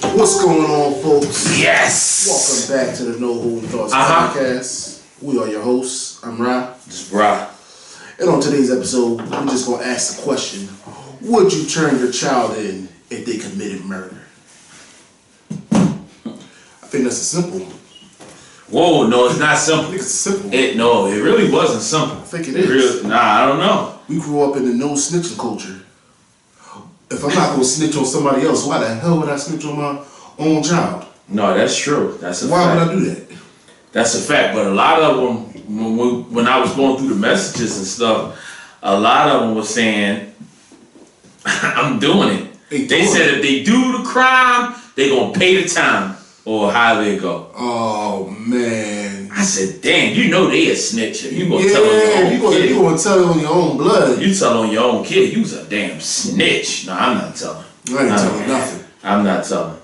What's going on, folks? Yes! Welcome back to the No Holding Thoughts podcast. We are your hosts. I'm Ra. This is Bra. And on today's episode, I'm just going to ask the question, would you turn your child in if they committed murder? I think that's simple. Whoa, no, it's not simple. I think it's simple. It really wasn't simple. I think it is. I don't know. We grew up in the no snitching culture. If I'm not going to snitch on somebody else, why the hell would I snitch on my own child? No, that's true. That's a fact. Why would I do that? That's a fact. But a lot of them, when I was going through the messages and stuff, a lot of them were saying, I'm doing it. They said if they do the crime, they're going to pay the time or however it go. Oh, man. I said, damn, you know they a snitch. You going to tell on your own kid. You going to tell it on your own blood. You tell on your own kid, you was a damn snitch. No, I'm not telling. I ain't telling nothing. I'm not telling.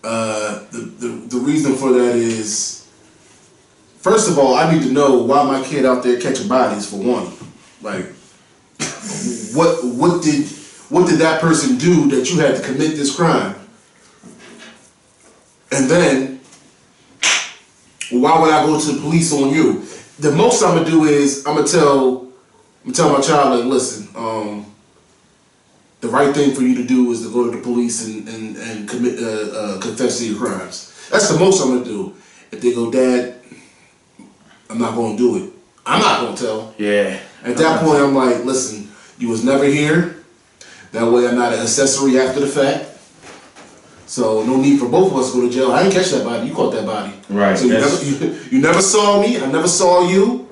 The reason for that is, first of all, I need to know why my kid out there catching bodies, for one. Like, what did that person do that you had to commit this crime? And then, why would I go to the police on you? The most I'm gonna do is I'm gonna tell my child, like, listen, the right thing for you to do is to go to the police and commit confess to your crimes. That's the most I'm gonna do. If they go, Dad, I'm not gonna do it. I'm not gonna tell. Yeah. At that point, I'm like, listen, you was never here. That way, I'm not an accessory after the fact. So no need for both of us to go to jail. I didn't catch that body. You caught that body. Right. So you never saw me. I never saw you.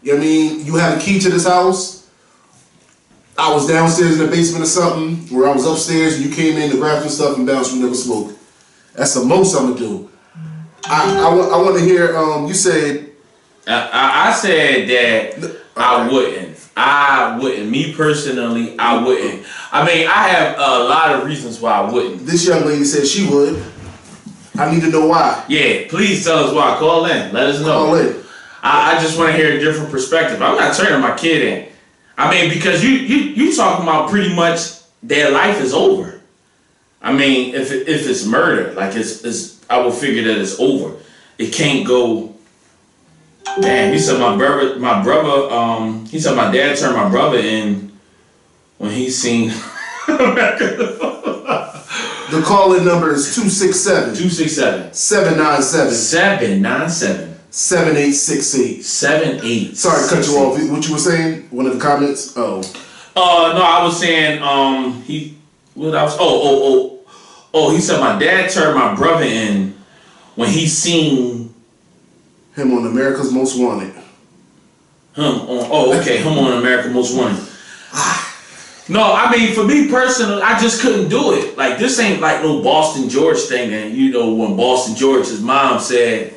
You know what I mean? You had a key to this house. I was downstairs in the basement or something, where I was upstairs and you came in to grab some stuff and bounce. You never smoked. That's the most I'm gonna do. I want to hear. You said. I said that I wouldn't. Me personally, I wouldn't. I mean, I have a lot of reasons why I wouldn't. This young lady said she would. I need to know why. Yeah, please tell us why. Call in. Let us know. Call in. I just want to hear a different perspective. I'm not turning my kid in. I mean, because you talking about pretty much their life is over. I mean, if it's murder, like it's I will figure that it's over. It can't go. Damn, he said my brother. He said my dad turned my brother in when he seen. The call-in number is 267 797 7868. Sorry to cut you off. What you were saying? One of the comments? Oh. No, I was saying he said my dad turned my brother in when he seen him on America's Most Wanted. Him on America's Most Wanted. No, I mean, for me personally, I just couldn't do it. Like, this ain't like no Boston George thing. And, you know, when Boston George's mom said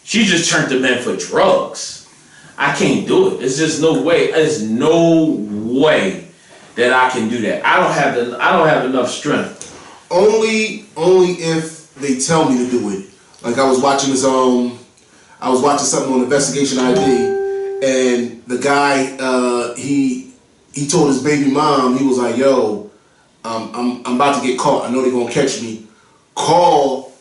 she just turned him in for drugs. I can't do it. It's just no way. There's no way that I can do that. I don't have enough strength. Only if they tell me to do it. Like, I was watching something on Investigation ID, and the guy, he told his baby mom, he was like, yo, I'm about to get caught. I know they're going to catch me. Call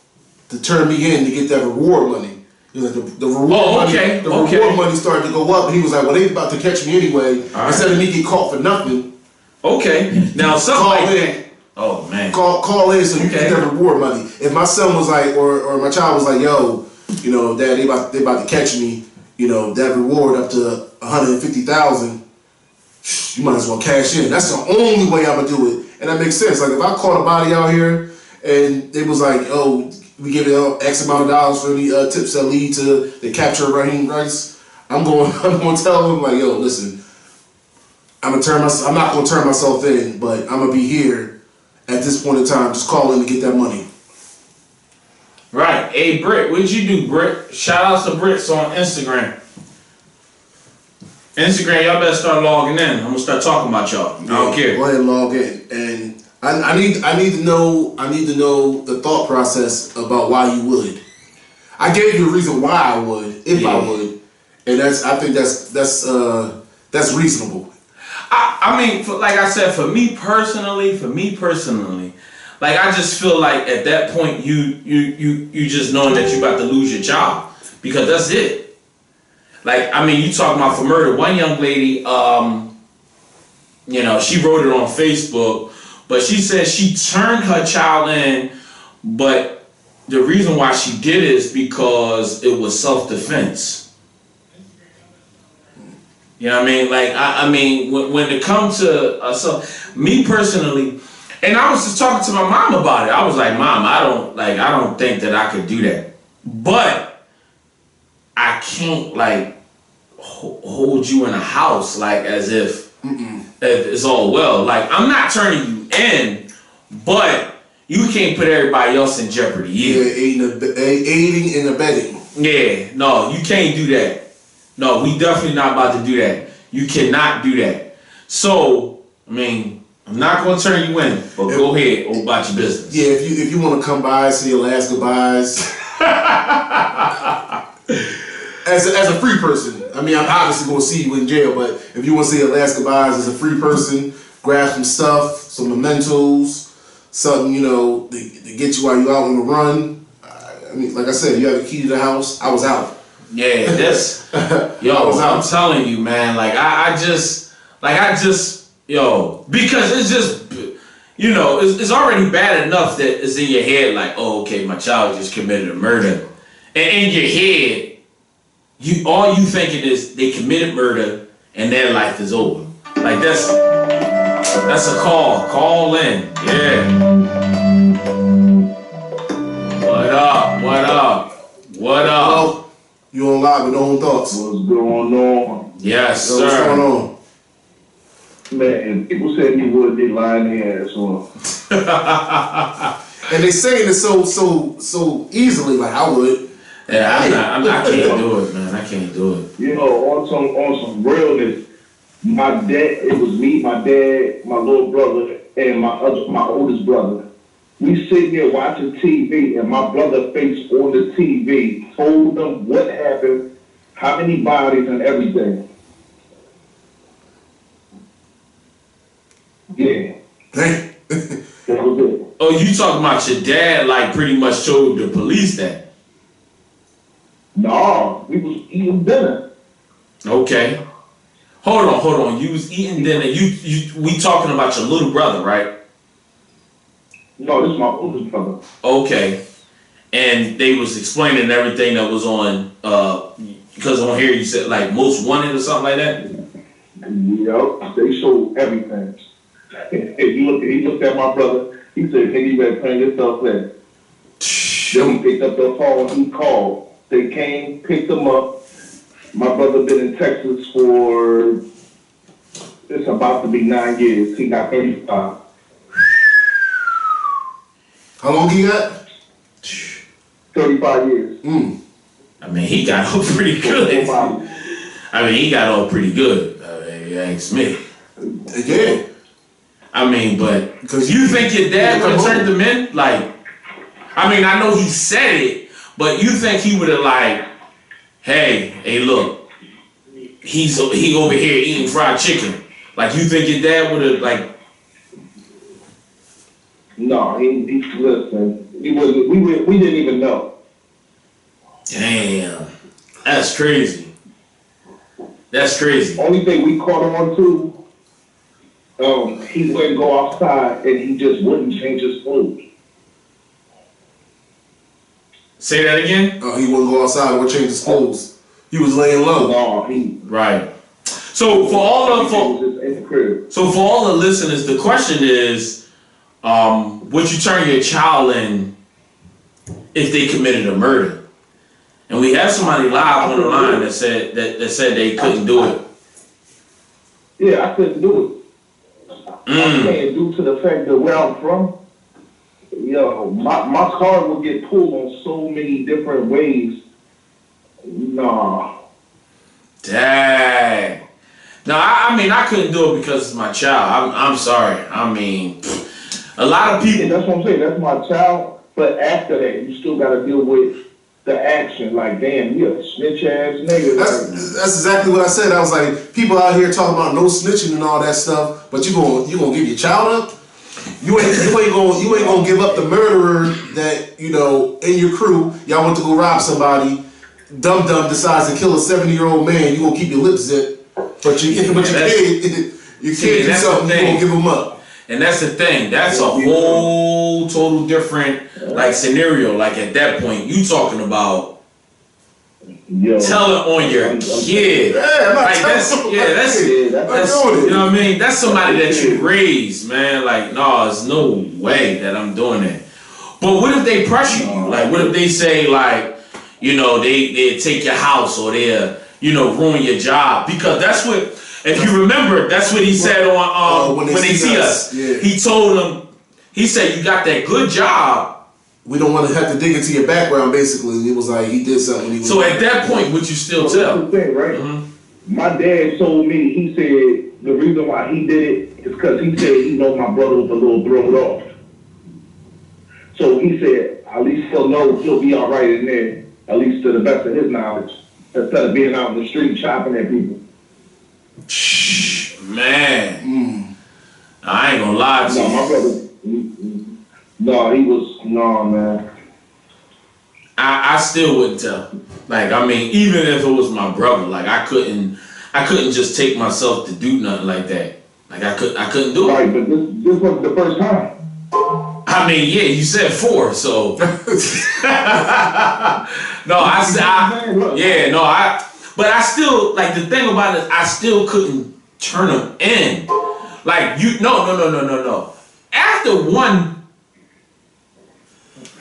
to turn me in to get that reward money. He was like, the reward reward money started to go up. And he was like, well, they about to catch me anyway. Instead of me get caught for nothing. Okay. Now, something like that. Oh, man. Call in so you can get that reward money. If my son was like, or my child was like, yo, you know, Dad, they about to catch me, you know, that reward up to $150,000, you might as well cash in. That's the only way I'm gonna do it. And that makes sense. Like, if I caught a body out here and it was like, oh, we give it X amount of dollars for any tips that lead to the capture of Raheem Rice, I'm going to tell him, like, yo, listen, I'm not gonna turn myself in, but I'm gonna be here at this point in time. Just call in to get that money. Right. Hey, Britt, what'd you do, Britt? Shout outs to Brits on Instagram. Y'all better start logging in. I'm gonna start talking about y'all. I don't care. Go ahead and log in. And I need to know the thought process about why you would. I gave you a reason why I would, if I would, and I think that's reasonable. I mean, like I said, for me personally, Like I just feel like at that point you just knowing that you about to lose your job because that's it. Like I mean, you talking about for murder. One young lady, you know, she wrote it on Facebook, but she said she turned her child in, but the reason why she did it is because it was self-defense. You know what I mean? Like, I mean, when it comes to me personally, and I was just talking to my mom about it. I was like, Mom, I don't think that I could do that. But I can't like hold you in a house like as if it's all well. Like I'm not turning you in, but you can't put everybody else in jeopardy either. Yeah, aiding and abetting. Yeah, no, you can't do that. No, we definitely not about to do that. You cannot do that. So, I mean, I'm not going to turn you in, but go ahead, go about your business. Yeah, if you want to come by, say your last goodbyes. as a free person, I mean, I'm obviously going to see you in jail, but if you want to say your last goodbyes as a free person, grab some stuff, some mementos, something, you know, to get you while you're out on the run. I mean, like I said, you have the key to the house. I was out. Yeah, that's I'm telling you, man. Like I just, because it's just, you know, it's already bad enough that it's in your head. Like, oh, okay, my child just committed a murder, and in your head, all you thinking is they committed murder and their life is over. Like that's a call. Call in. Yeah. What up? What up? What up? Hello? You on live with no own thoughts? What's going on? Yes, Yo, sir. what's going on? Man, people said you would, they lying their ass on. And they saying it so easily, like I would. Yeah, I can't do it, man. I can't do it. You know, on some realness, my dad, it was me, my dad, my little brother, and my oldest brother. We sitting there watching TV, and my brother face on the TV told them what happened, how many bodies, and everything. Yeah. Dang. That was it. Oh, you talking about your dad? Like pretty much told the police that? No, we was eating dinner. Okay. Hold on. You was eating dinner. We talking about your little brother, right? No, this is my oldest brother. Okay. And they was explaining everything that was on, because on here you said like Most Wanted or something like that? Yep, they showed everything. He looked at my brother, he said, nigga, you better turn yourself in. Then he picked up the phone, he called. They came, picked him up. My brother been in Texas for, it's about to be 9 years. He got 35. How long he got? 35 years. I mean, he got off pretty good. He got off pretty good. You ask me. Yeah. I mean, but because you think your dad would have turned him in? Like, I mean, I know he said it, but you think he would have like, hey, look, he over here eating fried chicken. Like, you think your dad would have like? No, he listen. We didn't even know. Damn, that's crazy. That's crazy. Only thing we caught on to, he wouldn't go outside and he just wouldn't change his clothes. Say that again? Oh, he wouldn't go outside and change his clothes. He was laying low. No, right. So for all the listeners, the question is, would you turn your child in if they committed a murder? And we have somebody live on the line that said they couldn't do it. Yeah, I couldn't do it. I can't due to the fact that where I'm from, my car would get pulled on so many different ways. Nah. Dang. No, I mean, I couldn't do it because it's my child. I'm sorry. I mean, a lot of people. Yeah, that's what I'm saying. That's my child. But after that, you still got to deal with the action. Like, damn, you a snitch ass nigga. That's exactly what I said. I was like, people out here talking about no snitching and all that stuff, but you gonna give your child up? You ain't gonna give up the murderer that in your crew. Y'all went to go rob somebody. Dum decides to kill a 70-year-old man. You gonna keep your lips zipped, but your kid do something. You gonna give him up. And that's the thing. That's a whole total different scenario. Like at that point, you talking about telling on your kid. Yeah, I'm not that's you know what I mean. That's somebody that you raised, man. Like, no, there's no way that I'm doing that. But what if they pressure you? Like, what if they say like, they take your house or they ruin your job? Because that's what. If you remember, that's what he said on when they see us. Yeah. He told them, he said, you got that good job. We don't want to have to dig into your background, basically. And it was like he did something. So at that point, would you still tell? That's the thing, right? Mm-hmm. My dad told me, he said the reason why he did it is because he said my brother was a little thrown off. So he said, at least he'll know he'll be all right in there, at least to the best of his knowledge, instead of being out in the street chopping at people. Man, I ain't gonna lie to you. No, my brother. No, man. I still wouldn't tell. Like, I mean, even if it was my brother, like I couldn't just take myself to do nothing like that. Like I couldn't do it. Right, but this wasn't the first time. I mean, yeah, you said 4, so. But I still, like, the thing about it, I still couldn't turn them in. Like, no. After one,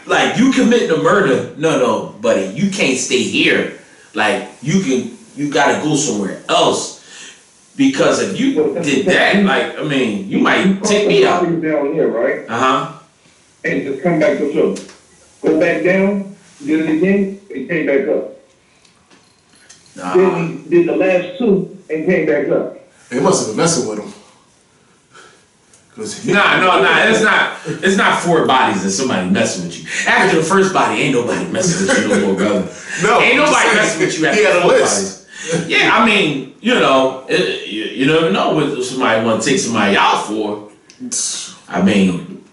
like, you commit the murder, no, buddy, you can't stay here. Like, you gotta go somewhere else. Because if you did that, like, I mean, you might take me out. Down here, right? Uh-huh. And just come back to show. Go back down, did it again, and came back up. Then he did the last 2 and came back up. They must have been messing with him. No, it's not 4 bodies and somebody messing with you. After the first body, ain't nobody messing with you no more, brother. No, ain't nobody messing with you after 4 bodies. Yeah, I mean, you never know what somebody want to take somebody out for. I mean,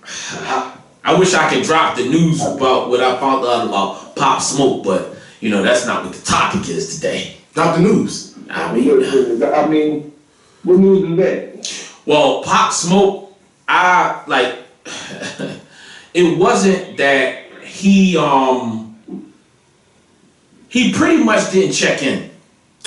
I wish I could drop the news about what I found out about Pop Smoke, but that's not what the topic is today. Drop the news. I mean, what news is that? Well, Pop Smoke, it wasn't that he pretty much didn't check in.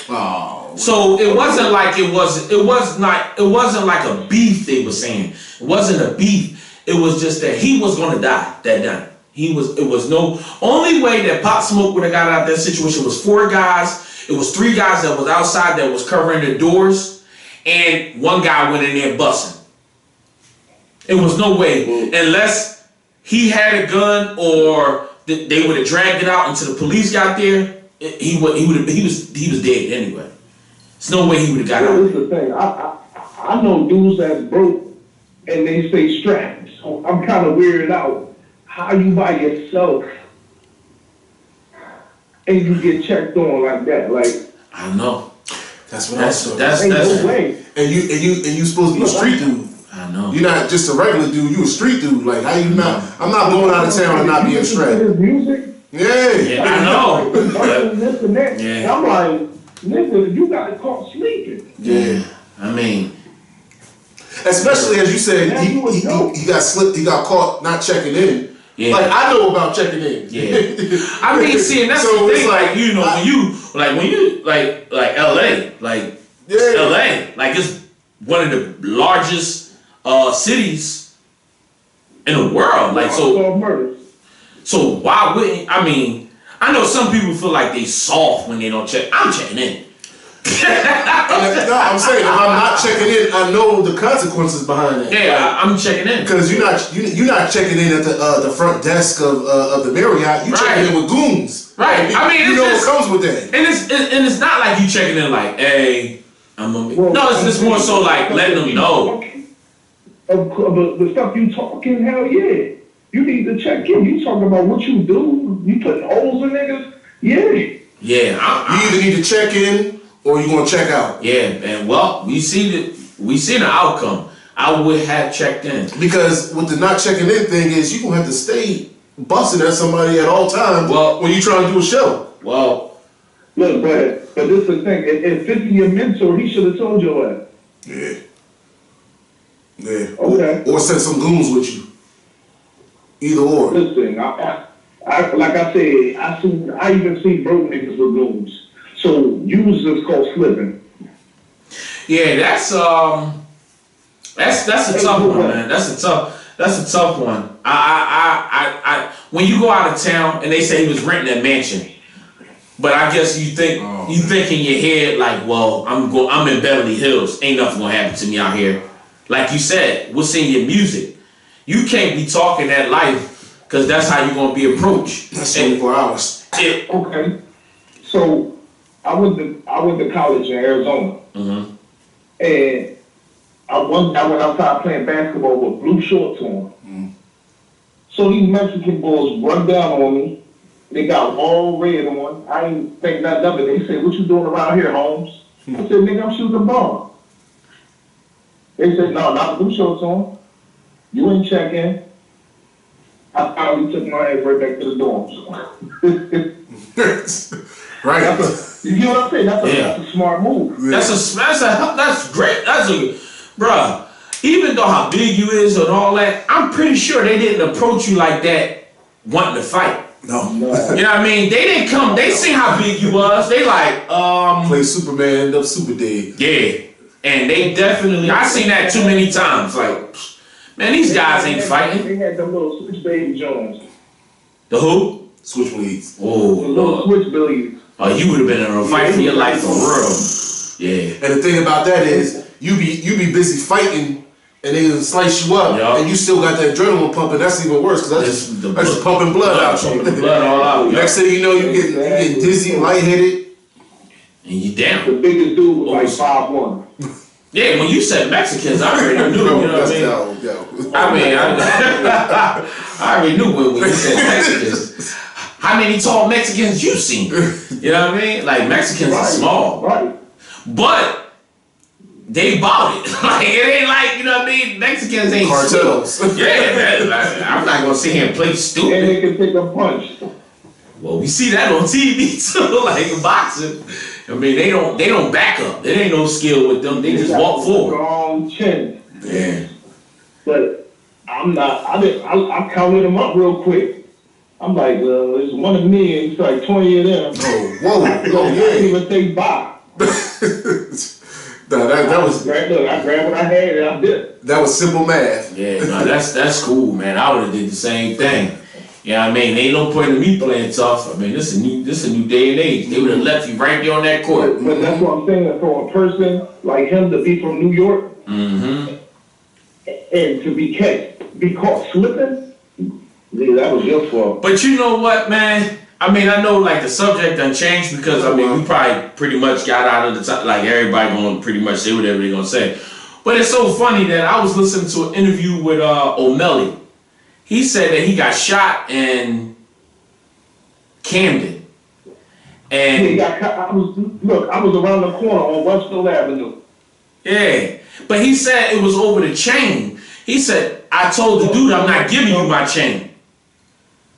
Oh. So it wasn't like it wasn't like a beef they were saying. It wasn't a beef. It was just that he was gonna die that night. It was no only way that Pop Smoke would have got out of that situation was 4 guys. It was 3 guys that was outside that was covering the doors, and 1 guy went in there busting. It was no way unless he had a gun or they would have dragged it out until the police got there. He was dead anyway. There's no way he would have got out. This is the thing. I know dudes that's broke and they stay strapped. So I'm kind of weirded out. How you by yourself and you get checked on like that? Like I know. That's what I'm saying. That's no way. And you supposed to be a street dude. I know. You're not just a regular dude. You a street dude. Like how you not? I'm not going out of town and not being strapped. His music. Yeah, I know. This and that. Yeah. And I'm like, nigga, you got caught sleeping. Yeah. I mean, especially as you said, he got slipped. He got caught not checking in. Yeah. Like I know about checking in. Yeah. I mean, see, and that's so the thing. Like when you like LA, like LA, like it's one of the largest cities in the world. Like so why wouldn't I mean? I know some people feel like they soft when they don't check. I'm checking in. No, I'm saying if I'm not checking in, I know the consequences behind it. Yeah, I'm checking in because you're not checking in at the front desk of the Marriott. You checking in with goons. Right. I mean, you know what comes with that. And it's not like you checking in like, hey, I'm gonna be. No, it's just more so like letting them know. The stuff you talking, hell yeah. You need to check in. You talking about what you do? You putting holes in niggas? Yeah. Yeah. You either need to check in or you gonna check out. Yeah, and well, we see the outcome. I would have checked in. Because with the not checking in thing is you gonna have to stay busting at somebody at all times. Well, when you trying to do a show. Well, look, but this is the thing. If 50 your mentor, he should have told your ass. Yeah. Yeah. Okay. Or send some goons with you. Either or. Listen, I like I said, I even seen broke niggas with goons. So use is called slipping. yeah, that's a tough one, man. That's a tough one. I when you go out of town and they say he was renting a mansion, but I guess you think in your head like, well, I'm in Beverly Hills, ain't nothing gonna happen to me out here. Like you said, what's in your music? You can't be talking that life because that's how you're gonna be approached. That's 24 hours. Okay. So I went to college in Arizona. Mm-hmm. And I went outside playing basketball with blue shorts on. Mm. So these Mexican boys run down on me. They got all red on. I ain't think nothing of it. They said, "What you doing around here, Holmes?" I said, "Nigga, I'm shooting a bomb." They said, "No, not the blue shorts on. You ain't checking." I finally took my ass right back to the dorms. Right. You get what I'm saying? That's a smart move. Yeah. That's great. Bruh. Even though how big you is and all that, I'm pretty sure they didn't approach you like that, wanting to fight. No. You know what I mean? They didn't come. They seen how big you was. They like, play Superman, end up super dead. yeah. And they definitely, I seen that too many times. Like, man, these guys ain't fighting. They had them little switch baby Jones. The who? Switchblades. Oh, The little Lord. switch babies. Oh, you would have been in a fight for your life for real. Yeah. And the thing about that is, you be busy fighting, and they slice you up, and you still got that adrenaline pumping. That's even worse because that's just pumping blood out you. The blood all out. Next thing you know, you getting dizzy, lightheaded, and you down. The biggest dude was like 5'1". Yeah, when you said Mexicans, I already knew. You know what I mean? I already knew when you said Mexicans. How many tall Mexicans you seen? You know what I mean? Like Mexicans are small, right? But they bought it. Like it ain't like, you know what I mean? Mexicans ain't cartels. Yeah, man. I'm not gonna sit here and play stupid. And they can take a punch. Well, we see that on TV too, like boxing. I mean, they don't back up. There ain't no skill with them. They just walk forward. Strong chin. Yeah. But I counted them up real quick. I'm like, it's one of me, and it's like 20 of them. Oh, whoa. I didn't even think back. that was. I grabbed what I had and I did. That was simple math. Yeah, no, that's cool, man. I would have did the same thing. You know what I mean? Ain't no point in me playing tough. I mean, this is a new day and age. They would have left you right there on that court. But that's what I'm saying. For a person like him to be from New York Mm-hmm. and to be caught slipping, yeah, that was your fault. But you know what, man? I mean, I know like the subject done changed because I mean we probably pretty much got out of the time. Like everybody gonna pretty much say whatever they gonna say. But it's so funny that I was listening to an interview with O'Malley. He said that he got shot in Camden. And I was around the corner on Westfield Avenue. Yeah, but he said it was over the chain. He said, I told the dude I'm not giving you my chain.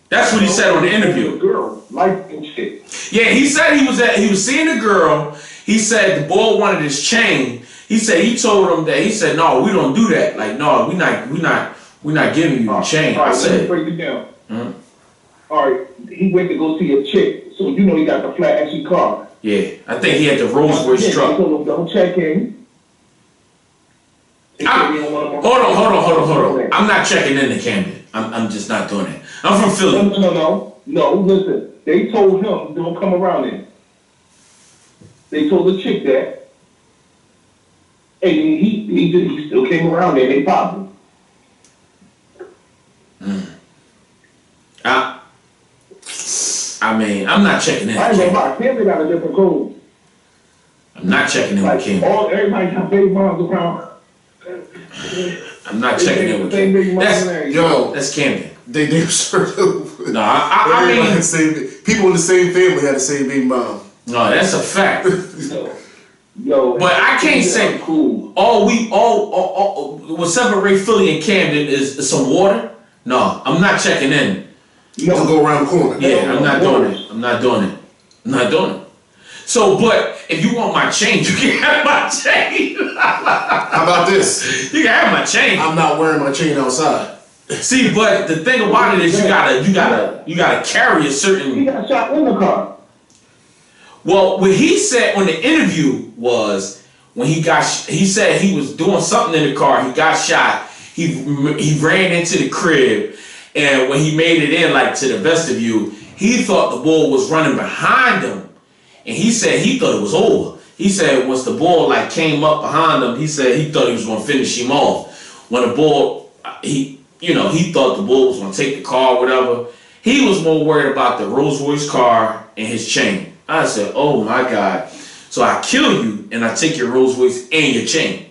That's what he said on the interview. Girl, life and shit. Yeah, he said he was seeing a girl. He said the boy wanted his chain. He said he told him that. He said, no, we don't do that. Like, no, we're not giving you the chain. All right, I said, let me break it down. Mm-hmm. All right, he went to go see a chick, so you know he got the flashy car. Yeah, I think he had the Rolls Royce truck. He told him, don't check in. Hold on. I'm not checking into Camden. I'm just not doing it. I'm from Philly. No, listen. They told him, don't come around there. They told the chick that. And he still came around there and they popped him. I mean, I'm not checking in. I ain't gonna lie, Camden got a different code. I'm not checking in with Camden. Everybody got big moms around. I'm not checking in with Camden. That's Camden. They damn sure do. No, I mean, people in the same family had the same big mom. No, that's a fact. Yo, But I can't say cool. all what separate Philly and Camden is some water. No, I'm not checking in. You have to go around the corner. Yeah, I'm not doing it. I'm not doing it. I'm not doing it. So, but if you want my change, you can have my chain. How about this? You can have my chain. I'm not wearing my chain outside. See, but the thing about it is you gotta carry a certain. He got shot in the car. Well, what he said on the interview was when he said he was doing something in the car. He got shot. He ran into the crib, and when he made it in, like to the vestibule, he thought the bull was running behind him. And he said he thought it was over. He said once the bull like came up behind him, he said he thought he was gonna finish him off. When the bull, he thought the bull was gonna take the car or whatever. He was more worried about the Rolls Royce car and his chain. I said, oh my God. So I kill you and I take your Rolls Royce and your chain.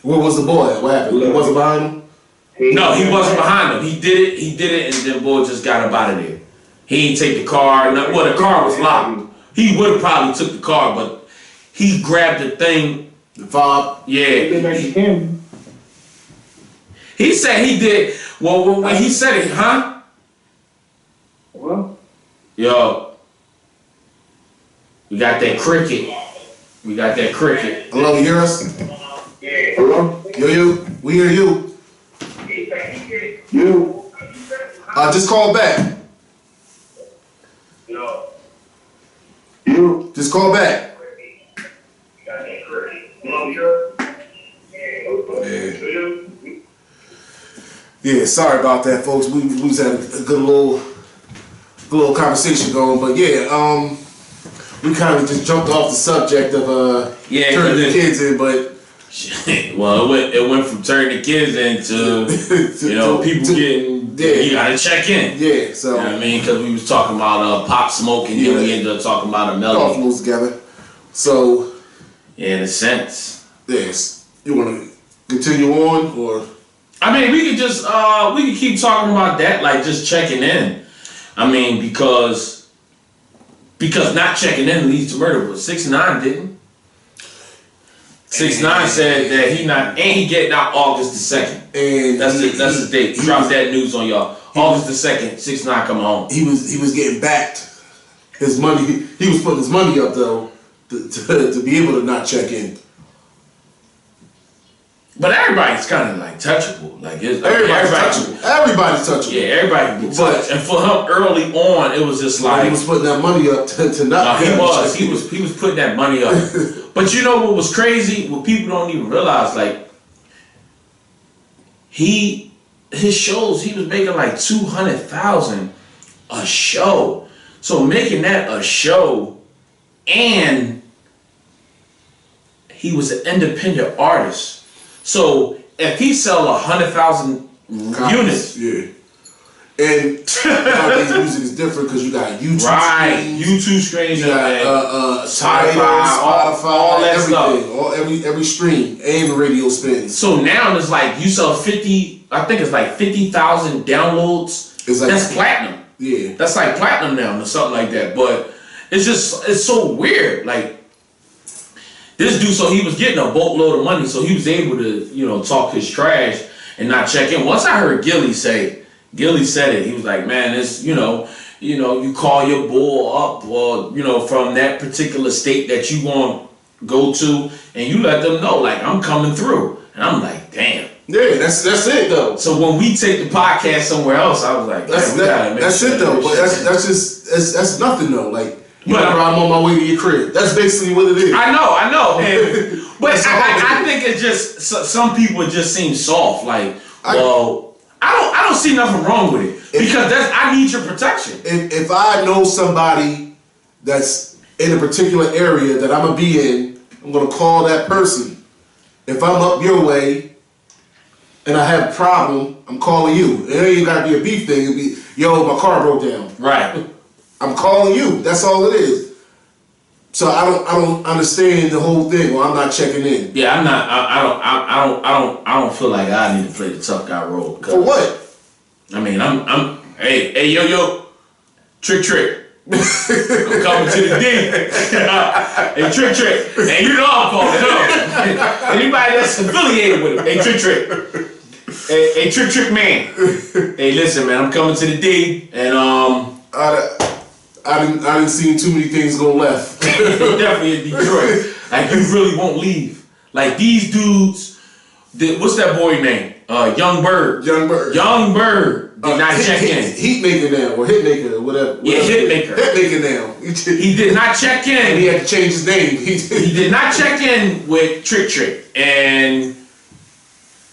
Where was the boy at? What happened? He wasn't behind him? No, he wasn't behind him. He did it, and then bull just got up out of there. He didn't take the car. Well, the car was locked. He would have probably took the car, but he grabbed the thing. The fob? Yeah. He said he did. Well, when he said it, huh? What? Yo. We got that cricket. Hello, you hear us? Yeah. Hello? Yo, we hear you. You. Just call back. You. Just call back. Yeah, sorry about that, folks. We was had a good little conversation going, but yeah, we kind of just jumped off the subject of turning the kids in, but well, it went from turning the kids into people getting. Yeah, you gotta check in. Yeah, so you know what I mean, because we was talking about Pop Smoke, and then we ended up talking about a melody. All flows together. So yeah, in a sense. Yes. You want to continue on, or? I mean, we could keep talking about that, like just checking in. I mean, because not checking in leads to murder. But 6ix9ine didn't. 6ix9ine said that he getting out August the 2nd. And that's the date. Drop that news on y'all. August the 2nd, 6ix9ine coming home. He was getting backed. His money. He was putting his money up though to be able to not check in. But everybody's kind of like touchable. Like everybody's touchable. Everybody's touchable. Yeah, everybody can be touched. And for him early on, it was just like he was putting that money up to not. He was putting that money up. But you know what was crazy? What people don't even realize, like his shows, he was making like $200,000 a show. So making that a show, and he was an independent artist. So if he sell 100,000 units, yeah, and nowadays music is different because you got YouTube, streams, YouTube streams, you got Spotify, all that everything, stuff, every stream and radio spins. So now it's like you sell 50. I think it's like 50,000 downloads. It's like, that's platinum. Yeah, that's like platinum now or something like that. But it's so weird, like. This dude, so he was getting a boatload of money, so he was able to, talk his trash and not check in. Once I heard Gilly said it, he was like, man, it's, you call your bull up, or, from that particular state that you want to go to, and you let them know, like, I'm coming through. And I'm like, damn. Yeah, that's it, though. So when we take the podcast somewhere else, I was like, that's it, though. But that's nothing, though. Like, I'm on my way to your crib. That's basically what it is. I know. But I think it just some people just seem soft. Like, I don't see nothing wrong with it because I need your protection. If I know somebody that's in a particular area that I'm gonna be in, I'm gonna call that person. If I'm up your way and I have a problem, I'm calling you. It ain't gotta be a beef thing. It'll be, yo, my car broke down. Right. I'm calling you. That's all it is. So I don't understand the whole thing. Well, I'm not checking in. Yeah, I'm not. I don't feel like I need to play the tough guy role. For what? I mean, I'm. Hey, yo, trick. I'm coming to the D. Hey, Trick. And you know I'm calling him. Anybody that's affiliated with him. Hey, Trick. Hey, Trick man. Hey, listen, man, I'm coming to the D. And, I didn't see too many things go left. Definitely in Detroit. Like, you really won't leave. Like, these dudes, what's that boy name? Young Bird. Young Bird did not check in. Heatmaker now, or Hitmaker, or whatever. Yeah, Hitmaker. Hitmaker now. He did not check in. And he had to change his name. He did not check in with Trick. And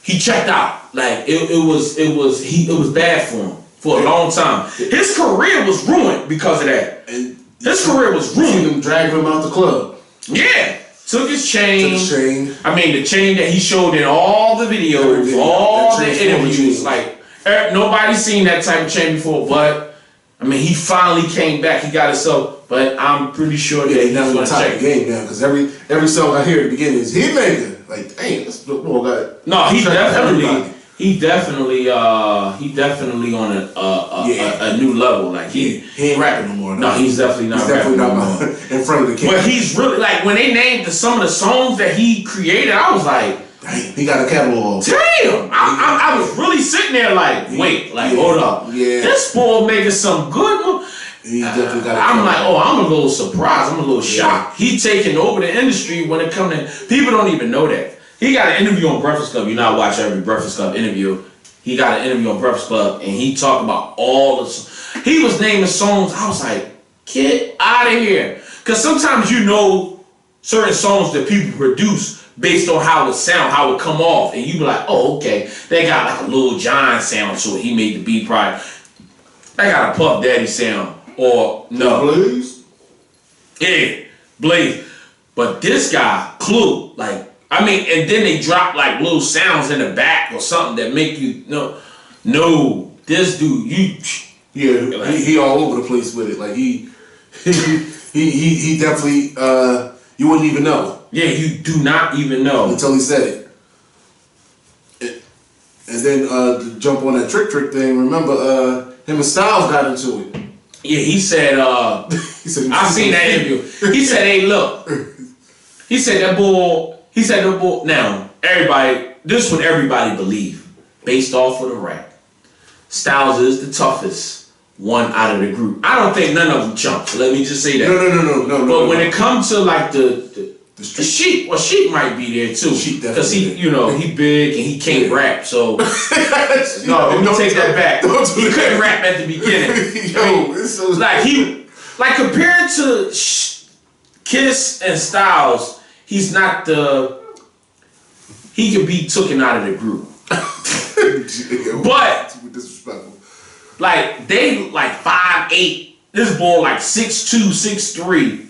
he checked out. Like, it was bad for him for a long time. His career was ruined because of that. And his career was ruined. Them dragging him out the club. Yeah. Took his chain. I mean, the chain that he showed in all the videos, all the interviews. Like, nobody's seen that type of chain before, but, I mean, he finally came back. He got himself, but I'm pretty sure that he's going to check the game now, because every song I hear at the beginning is Hitmaker. Like, dang, this little guy. No, he definitely on a new level. Like he ain't rapping no more. No, he's definitely not rapping no more. In front of the camera. But he's really, like, when they named some of the songs that he created, I was like, dang, he got a catalog. Damn! I was really sitting there like, wait, like, hold up. Yeah. This boy making some good. He definitely got a I'm like, oh, I'm a little surprised. I'm a little shocked. He taking over the industry when it comes to, people don't even know that. He got an interview on Breakfast Club. You know, I watch every Breakfast Club interview. He got an interview on Breakfast Club, and he talked about all the. He was naming songs. I was like, get out of here, because sometimes you know certain songs that people produce based on how it sound, how it come off, and you be like, oh, okay, they got like a Lil Jon sound to it. He made the beat probably. They got a Puff Daddy sound, or no Blaze. Yeah, Blaze. But this guy, Clue, like. I mean, and then they drop like little sounds in the back or something that make you no, this dude, like, he all over the place with it. Like he definitely you wouldn't even know. Yeah, you do not even know until he said it. And then to jump on that trick thing, remember him and Styles got into it. Yeah, he said I seen that interview. He said, hey, look. He said that boy. Now, everybody, this is what everybody believe, based off of the rap. Styles is the toughest one out of the group. I don't think none of them chumps. Let me just say that. No. But when it comes to like the Sheik, well, Sheik might be there too. Because he big and he can't rap. So no, let me take that back. He couldn't rap at the beginning. Like compared to Kiss and Styles. He's not he could be taken out of the group. But, like, they like 5'8". This boy like 6'2", 6'3".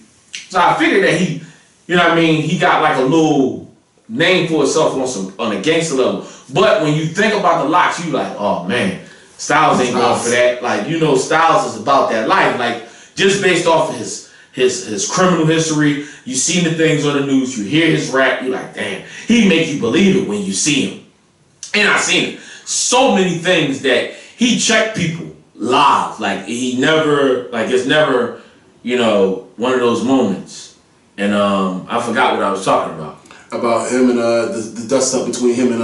So I figured that he, you know what I mean, he got like a little name for himself on a gangster level. But when you think about the locks, you like, oh man, Styles ain't going for that. Like, you know, Styles is about that life. Like, just based off of his criminal history, you seen the things on the news, you hear his rap, you like, damn, he make you believe it when you see him. And I seen it. So many things that he checked people live. Like, he never, like, it's never, you know, one of those moments. And I forgot what I was talking about. About him and the dust up between him and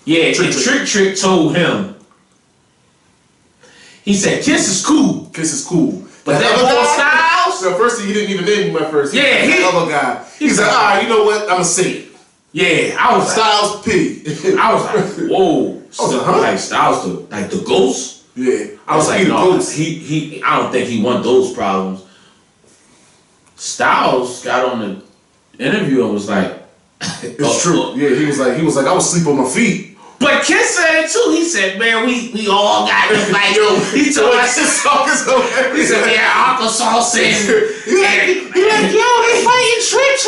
yeah, Trick told him. He said, Kiss is cool. But that boy Styles? The first thing, he didn't even name him at first. Yeah, the other guy. He's like, all right, you know what? I'm going to say it. Yeah, I was Styles like, P. I was like, whoa. Like Styles, like the ghost? Yeah. I was like, no, he I don't think he want those problems. Styles got on the interview and was like, it's true. Yeah, he was like, I was asleep on my feet. But Kiss said it too. He said, man, we all got this. Like, he told us this song is hilarious. He said, yeah, Uncle Sauce and he like, yo, they fighting Trick.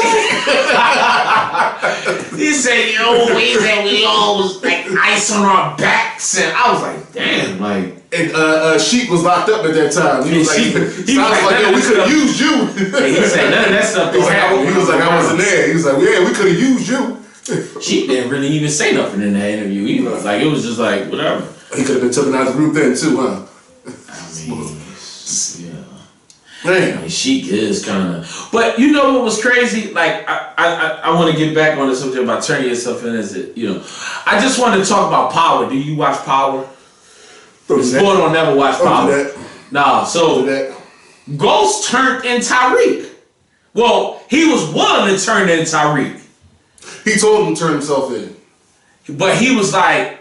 He said, yo, we all was like ice on our backs, and I was like, damn, like. And Sheik was locked up at that time. He was like, yo, we could have used you. He said none of that stuff. He was like, I wasn't there. He was like, yeah, we could have used you. She didn't really even say nothing in that interview either. Like, it was just like, whatever. He could have been taken out of the group then too, huh? I mean, yeah. Man. I mean, Sheik is kind of. But you know what was crazy? Like, I want to get back on this subject about turning yourself in as it, I just want to talk about Power. Do you watch Power? This boy don't never watch Power. Nah, so Ghost turned in Tyreek. Well, he was willing to turn in Tyreek. He told him to turn himself in. But he was like,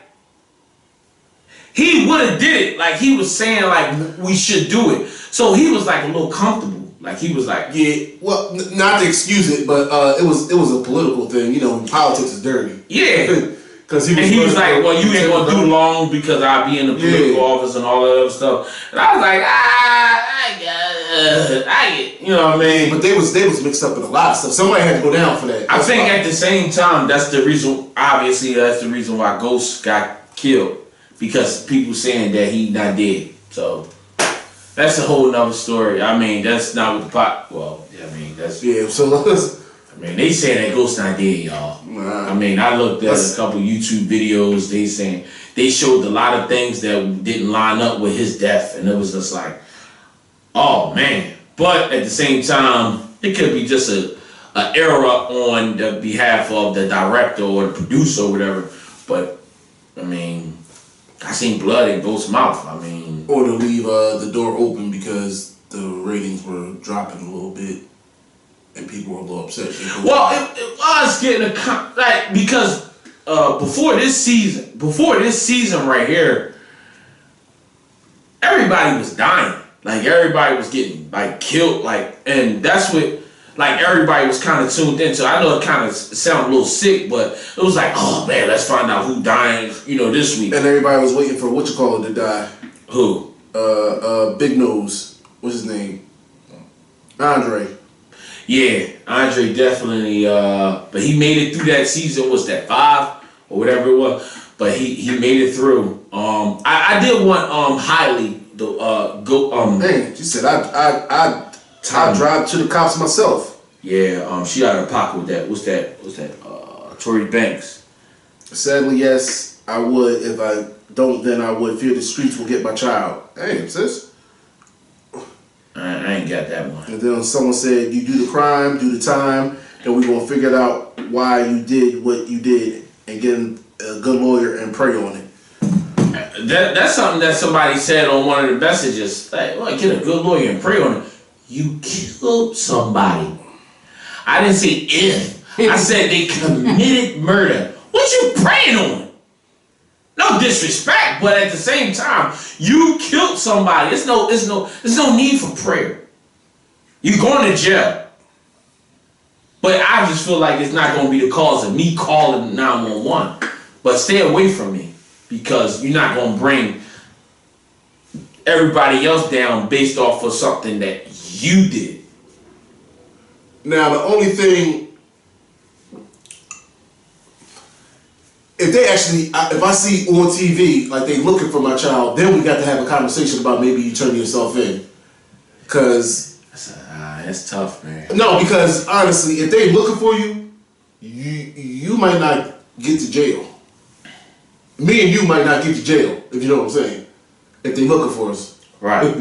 he would have did it. Like, he was saying, like, we should do it. So he was, like, a little comfortable. Like, he was like... Yeah, well, not to excuse it, but it was a political thing. You know, politics is dirty. Yeah. Because he was like, well, you ain't going to do long because I'll be in the political office and all that other stuff. And I was like, I get, you know what I mean? But they was mixed up in a lot of stuff. Somebody had to go down for that. I think at the same time, that's the reason, obviously, that's the reason why Ghost got killed. Because people saying that he not dead. So, that's a whole nother story. I mean, that's not what the pot, well, I mean, that's... Yeah, so I mean, they saying that Ghost not dead, y'all. Nah. I mean, I looked at a couple YouTube videos. They saying they showed a lot of things that didn't line up with his death, and it was just like, oh man. But at the same time, it could be just an error on the behalf of the director or the producer or whatever. But I mean, I seen blood in Ghost's mouth. I mean, or to leave the door open because the ratings were dropping a little bit. And people were a little upset. Well, it was getting because before this season right here, everybody was dying. Like everybody was getting like killed. Like, and that's what like everybody was kind of tuned into. I know it kind of sounded a little sick, but it was like, oh man, let's find out who dying. This week. And everybody was waiting for to die. Who? Big Nose. What's his name? Andre. Yeah, Andre definitely, but he made it through that season. Was that 5 or whatever it was? But he made it through. I did want highly the go. Man, she said I drive to the cops myself. Yeah, she out of pocket with that. What's that? Tory Banks. Sadly, yes, I would. If I don't, then I would fear the streets will get my child. Hey, sis. I ain't got that one. And then someone said, you do the crime, do the time, and we're going to figure out why you did what you did and get a good lawyer and pray on it. That's something that somebody said on one of the messages. Like, well, get a good lawyer and pray on it. You killed somebody. I didn't say if. I said they committed murder. What you praying on? No disrespect, but at the same time, you killed somebody. There's no need for prayer. You're going to jail. But I just feel like it's not going to be the cause of me calling 911. But stay away from me because you're not going to bring everybody else down based off of something that you did. Now, the only thing, if I see on TV, like they looking for my child, then we got to have a conversation about maybe you turn yourself in. Because... That's tough, man. No, because honestly, if they looking for you, you might not get to jail. Me and you might not get to jail, if you know what I'm saying. If they looking for us. Right.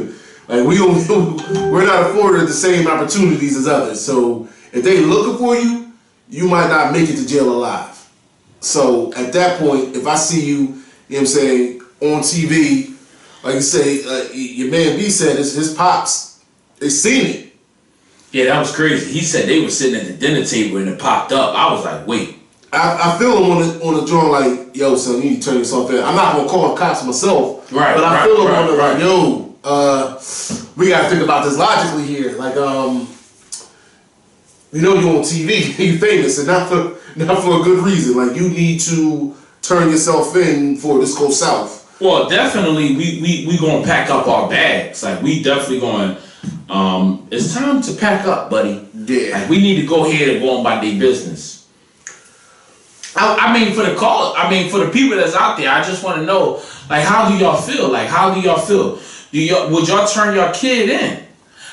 Like we're not afforded the same opportunities as others. So if they looking for you, you might not make it to jail alive. So at that point, if I see you, you know what I'm saying, on TV, like you say, your man B said his pops, they seen it. Yeah, that was crazy. He said they were sitting at the dinner table and it popped up. I was like, wait. I feel him on the joint like, yo, son, you need to turn yourself in. I'm not gonna call the cops myself, right? But I feel him on it right. like, yo, we gotta think about this logically here. Like, you know, you're on TV, you famous, and not for a good reason. Like, you need to turn yourself in for this go south. Well, definitely, we gonna pack up our bags. Like, we definitely going. It's time to pack up, buddy. Yeah. Like, we need to go ahead and go on about their business. I mean, for the people that's out there, I just want to know, like, how do y'all feel? Like, how do y'all feel? Would y'all turn your kid in?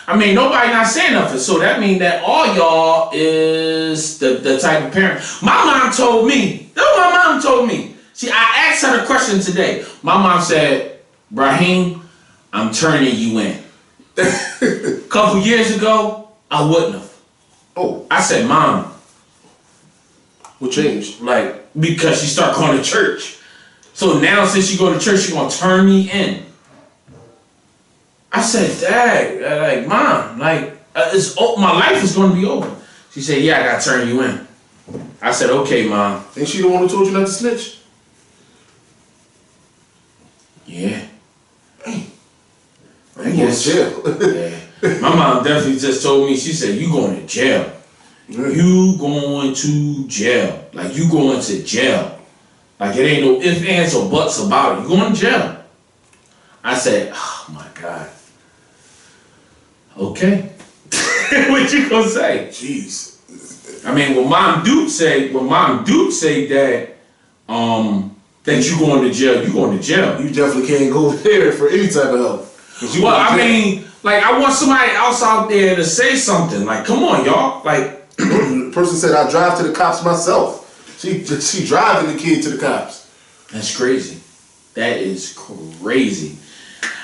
I mean, nobody not saying nothing, so that means that all y'all is the type of parent. My mom told me. That's what my mom told me. See, I asked her the question today. My mom said, Brahim, I'm turning you in. couple years ago, I wouldn't have. Oh. I said, Mom. What changed? Like, because she started going to church. So now since she go to church, she gonna turn me in. I said, Dad, like, Mom, like, my life is gonna be over. She said, yeah, I gotta turn you in. I said, okay, Mom. Ain't she the one who told you not to snitch? Yeah. Hey. I guess. Jail. Yeah. My mom definitely just told me, she said, you going to jail. Yeah. You going to jail. Like, you going to jail. Like, it ain't no ifs, ands, or buts about it. You going to jail. I said, oh, my God. Okay. What you gonna say? Jeez. I mean, when Mom Duke say that, that you going to jail, you going to jail. You definitely can't go there for any type of help. Well, I mean, like, I want somebody else out there to say something. Like, come on, y'all. Like, the person said, I drive to the cops myself. She driving the kid to the cops. That's crazy. That is crazy.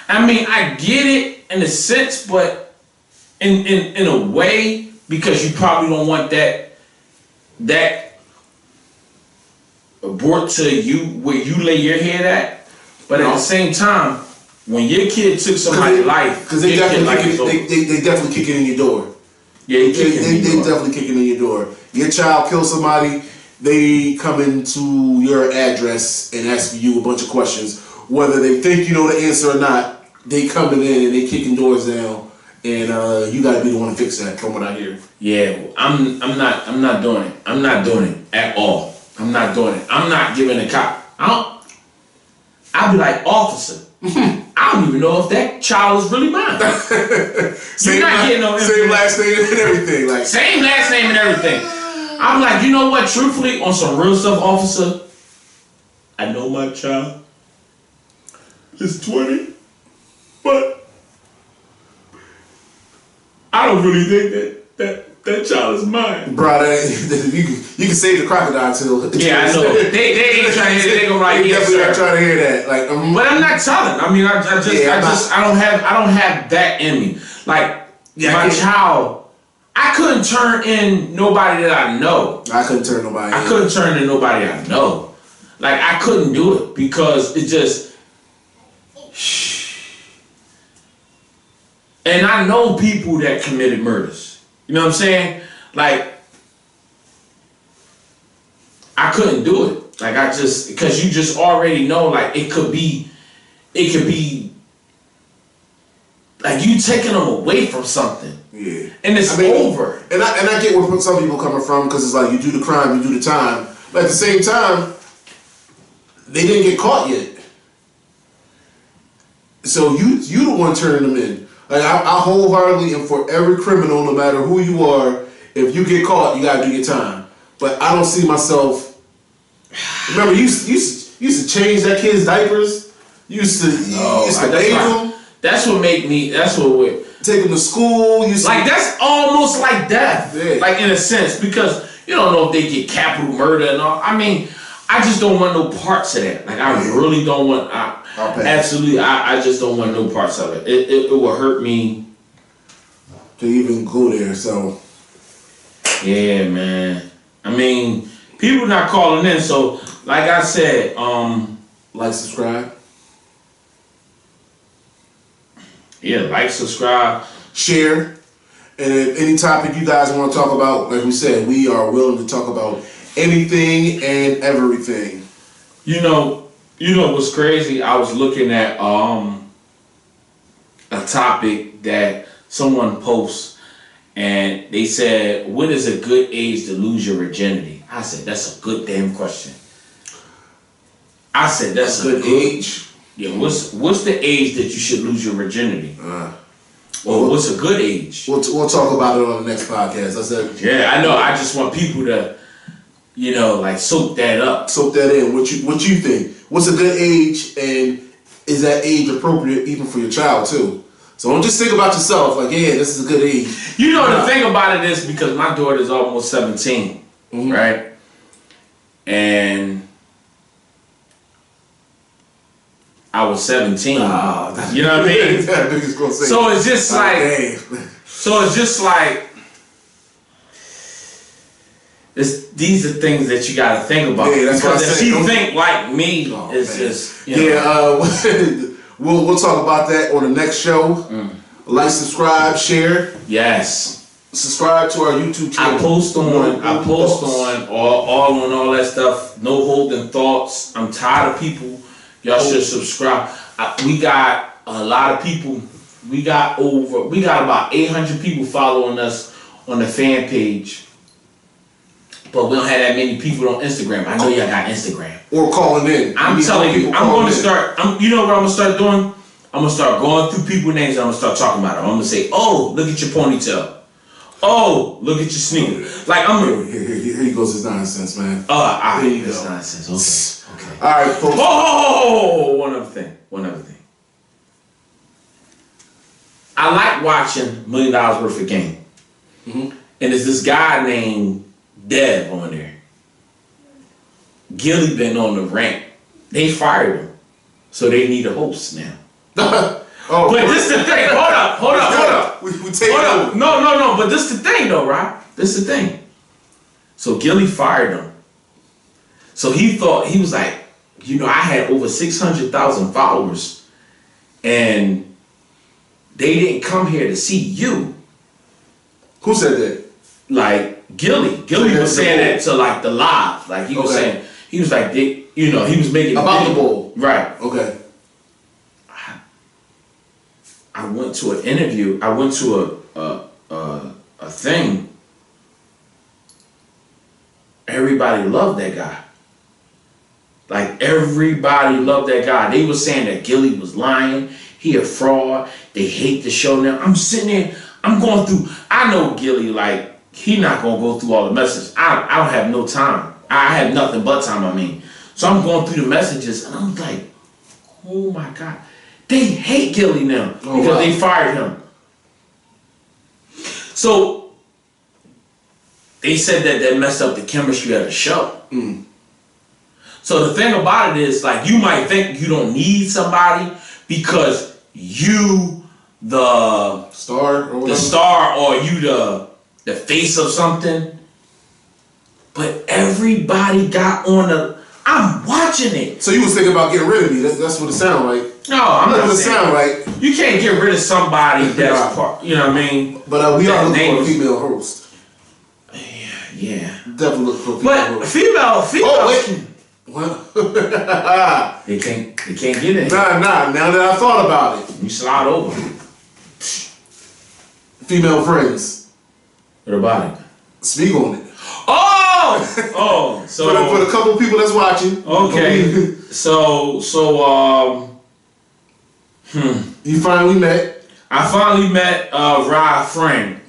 I mean, I get it in a sense, but in a way, because you probably don't want that brought to you where you lay your head at. But at the same time, when your kid took somebody's life, because they definitely kick it in your door. Yeah, they definitely kick it in your door. Your child kills somebody, they come into your address and ask you a bunch of questions, whether they think you know the answer or not. They coming in and they kicking doors down, and you got to be the one to fix that. From what I hear. Yeah, I'm not doing it. I'm not doing it at all. I'm not doing it. I'm not giving a cop. I'll be like, officer. I don't even know if that child is really mine. You're not getting no same last name and everything. Like same last name and everything. I'm like, you know what? Truthfully, on some real stuff, officer, I know my child is 20, but I don't really think that child is mine. Bro, you can save the crocodile till. Yeah, I know. They ain't trying to hear. They gonna like, yes, definitely sir. not trying to hear that. Like, but I'm not telling. I mean, I don't have that in me. Like my child, I couldn't turn in nobody that I know. I couldn't turn nobody. I couldn't turn in nobody I know. Like I couldn't do it because it just. And I know people that committed murders. You know what I'm saying? Like, I couldn't do it. Like, because you just already know, like, it could be, like, you taking them away from something. Yeah. And it's over. And I get where some people coming from, because it's like, you do the crime, you do the time. But at the same time, they didn't get caught yet. So you the one turning them in. Like I wholeheartedly and for every criminal, no matter who you are, if you get caught, you gotta do your time. But I don't see myself. Remember, you used to change that kid's diapers. You used to bathe him. That's what make me. That's what take him to school. That's almost like death. Yeah. Like in a sense, because you don't know if they get capital murder and all. I mean, I just don't want no parts of that. Like I really don't want. Absolutely, I just don't want no parts of it. It will hurt me to even go there. So yeah, man. I mean, people not calling in. So like I said, like, subscribe. Yeah, like, subscribe, share, and if any topic you guys want to talk about, like we said, we are willing to talk about anything and everything. You know what's crazy? I was looking at a topic that someone posts, and they said, "What is a good age to lose your virginity?" I said, "That's a good damn question." I said, "That's a good age." Yeah, what's the age that you should lose your virginity? Or what's a good age? We'll talk about it on the next podcast. I said, yeah, I know. I just want people to, like soak that up. Soak that in. What you think? What's a good age, and is that age appropriate even for your child too? So don't just think about yourself. Like, yeah, this is a good age. The thing about it is because my daughter is almost 17, right? And I was 17. You know what I mean? That nigga's gonna say, so it's just like, So it's just like, these are things that you got to think about. Yeah, that's because what I if said. she think like me, it's man. just, you know. we'll talk about that on the next show. Like, subscribe, share. Yes. Subscribe to our YouTube channel. I post on all that stuff. No holding thoughts. I'm tired of people. Y'all should subscribe. We got a lot of people. We got about 800 people following us on the fan page. But we don't have that many people on Instagram. I know y'all got Instagram. Or calling in. I'm telling you, I'm going to start. You know what I'm going to start doing? I'm going to start going through people's names and I'm going to start talking about them. I'm going to say, oh, look at your ponytail. Oh, look at your sneaker. Like, I'm going to... Here goes his nonsense, man. I hate this nonsense. Okay. All right, folks. Oh, one other thing. I like watching $1 Million Worth of Game. And there's this guy named Dev on there. Gilly been on the rank. They fired him. So they need a host now. But this is the thing. Hold up. We take over. No. But this is the thing, though, right? This is the thing. So Gilly fired him. So he thought, he was like, you know, I had over 600,000 followers, and they didn't come here to see you. Who said that? Like Gilly. Gilly was saying that to like the live. Like he was saying, he was like, he was making about the bowl. Right. Okay. I went to an interview. I went to a thing. Everybody loved that guy. Like, everybody loved that guy. They were saying that Gilly was lying. He a fraud. They hate the show now. I'm sitting there. I'm going through. I know Gilly, like, he not going to go through all the messages. I don't have no time. I have nothing but time, I mean. So I'm going through the messages, and I'm like, oh, my God. They hate Gilly now because they fired him. So they said that messed up the chemistry of the show. So the thing about it is, like, you might think you don't need somebody because you the star or you the face of something. But everybody got on the. I'm watching it. So you was thinking about getting rid of me? That's what it sound like. No, I'm not saying. Sound like You can't get rid of somebody that's part. You know what I mean? But we are looking for a female host. Yeah. Definitely looking for a female host. But female. Oh wait. What? They can't get it. Nah. Now that I thought about it, You slide over. female friends. What about it? Speak on it. Oh. So for the couple people that's watching. Okay. You finally met. I finally met Rye friend,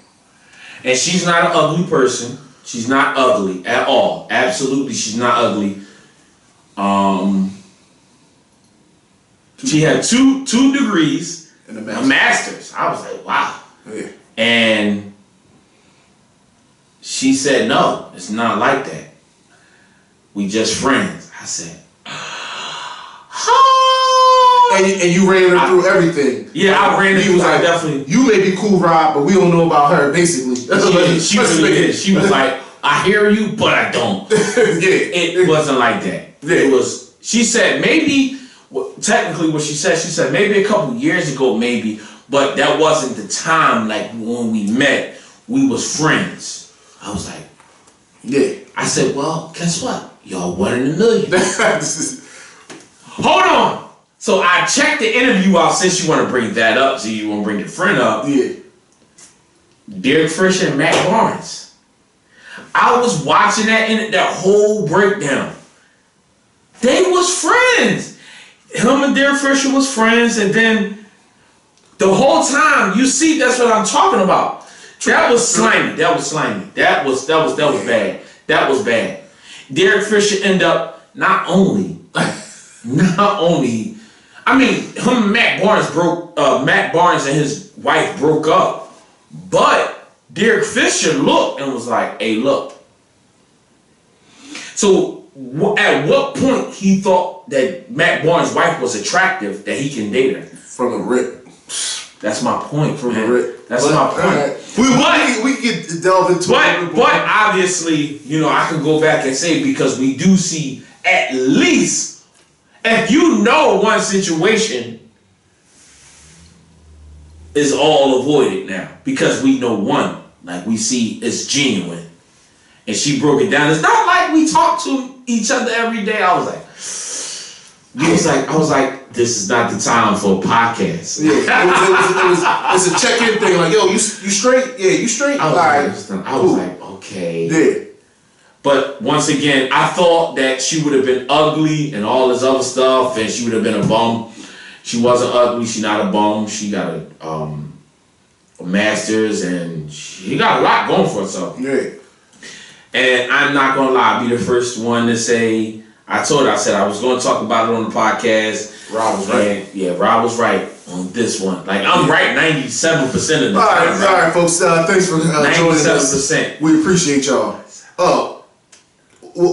and she's not an ugly person. She's not ugly at all. Absolutely, she's not ugly. She had two degrees And a master's. I was like, wow. Yeah. And she said, no, it's not like that. We just friends. I said, And you ran her through everything. Yeah, I ran her through. Was like, definitely. You may be cool, Rob, but we don't know about her. Basically, she really did. She was like, I hear you, but I don't. It wasn't like that. Yeah. It was. She said maybe. Technically, what she said maybe a couple years ago, maybe, but that wasn't the time. Like when we met, we was friends. I was like, yeah. I said, well, guess what? Y'all 1 in a million. Hold on. So I checked the interview out since you want to bring that up. So you want to bring your friend up. Yeah. Derek Fisher and Matt Barnes. I was watching that whole breakdown. They was friends. Him and Derek Fisher was friends, and then the whole time you see that's what I'm talking about. That was slimy. That was bad. That was bad. Derek Fisher ended up not only. I mean, him and Matt Barnes and his wife broke up, but Derek Fisher looked and was like, hey, look. So at what point he thought that Matt Barnes' wife was attractive that he can date her? From the rip. That's my point, from man. the rip. That's my point. We could delve into it. But obviously, you know, I can go back and say, because we do see at least, if you know one situation is all avoided now, because we know one, like we see it's genuine. And she broke it down. It's not like we talk to each other every day. I was like, this is not the time for a podcast. Yeah, it's a check-in thing. Like, yo, you straight? Yeah, you straight? I was like, okay. Yeah. But once again, I thought that she would have been ugly and all this other stuff, and she would have been a bum. She wasn't ugly. She not a bum. She got a master's, and she got a lot going for herself. Yeah. And I'm not gonna lie, I'll be the first one to say, I said I was gonna talk about it on the podcast. Rob was right. Yeah, Rob was right on this one. Like, I'm right 97% of the time. All right, folks. Thanks for joining us. 97%. We appreciate y'all. Oh,